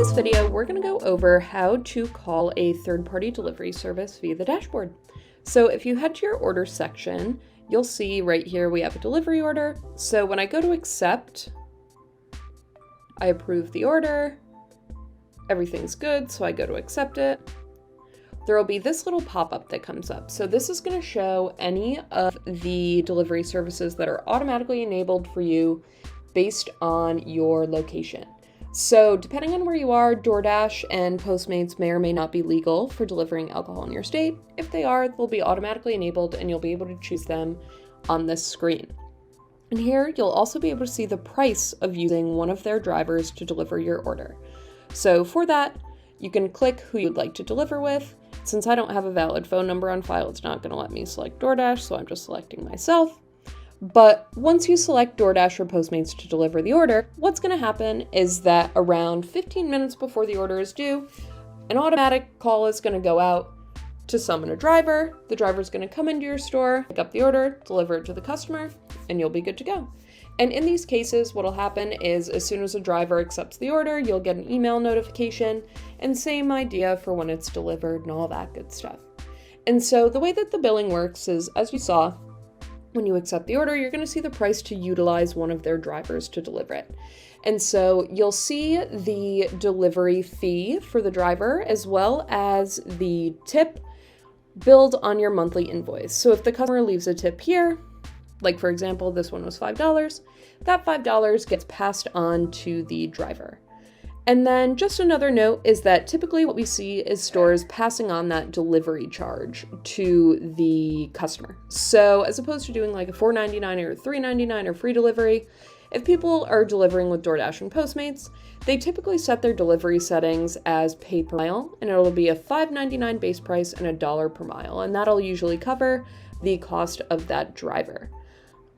this video, we're going to go over how to call a third-party delivery service via the dashboard. So if you head to your order section, you'll see right here we have a delivery order. So when I go to accept, I approve the order. Everything's good, so I go to accept it. There will be this little pop-up that comes up. So this is going to show any of the delivery services that are automatically enabled for you based on your location. So depending on where you are, DoorDash and Postmates may or may not be legal for delivering alcohol in your state. If they are, they'll be automatically enabled and you'll be able to choose them on this screen. And here you'll also be able to see the price of using one of their drivers to deliver your order. So for that, you can click who you'd like to deliver with. Since I don't have a valid phone number on file, it's not going to let me select DoorDash, so I'm just selecting myself. But once you select DoorDash or Postmates to deliver the order, what's going to happen is that around 15 minutes before the order is due, an automatic call is going to go out to summon a driver. The driver's going to come into your store, pick up the order, deliver it to the customer, and you'll be good to go. And in these cases, what'll happen is as soon as a driver accepts the order, you'll get an email notification, and same idea for when it's delivered and all that good stuff. And so the way that the billing works is, as you saw, when you accept the order, you're going to see the price to utilize one of their drivers to deliver it. And so you'll see the delivery fee for the driver as well as the tip billed on your monthly invoice. So if the customer leaves a tip here, like for example, this one was $5, that $5 gets passed on to the driver. And then just another note is that typically what we see is stores passing on that delivery charge to the customer. So as opposed to doing like a $4.99 or $3.99 or free delivery, if people are delivering with DoorDash and Postmates, they typically set their delivery settings as pay per mile, and it'll be a $5.99 base price and $1 per mile, and that'll usually cover the cost of that driver.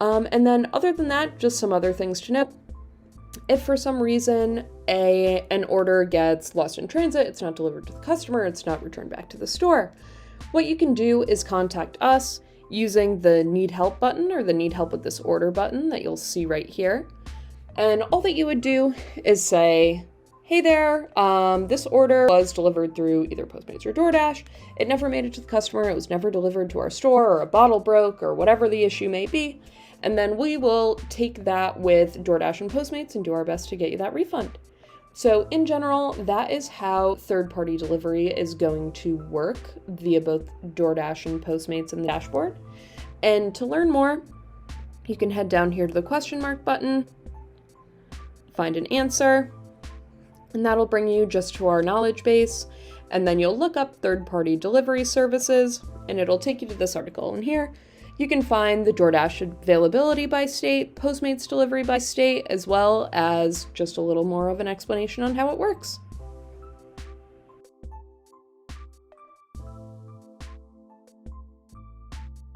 And then other than that, just some other things to note. If for some reason an order gets lost in transit, it's not delivered to the customer, it's not returned back to the store, what you can do is contact us using the need help button or the need help with this order button that you'll see right here. And all that you would do is say, hey there, this order was delivered through either Postmates or DoorDash. It never made it to the customer. It was never delivered to our store, or a bottle broke, or whatever the issue may be. And then we will take that with DoorDash and Postmates and do our best to get you that refund. So in general, that is how third-party delivery is going to work via both DoorDash and Postmates in the dashboard. And to learn more, you can head down here to the question mark button, find an answer, and that'll bring you just to our knowledge base. And then you'll look up third-party delivery services, and it'll take you to this article. And here, you can find the DoorDash availability by state, Postmates delivery by state, as well as just a little more of an explanation on how it works.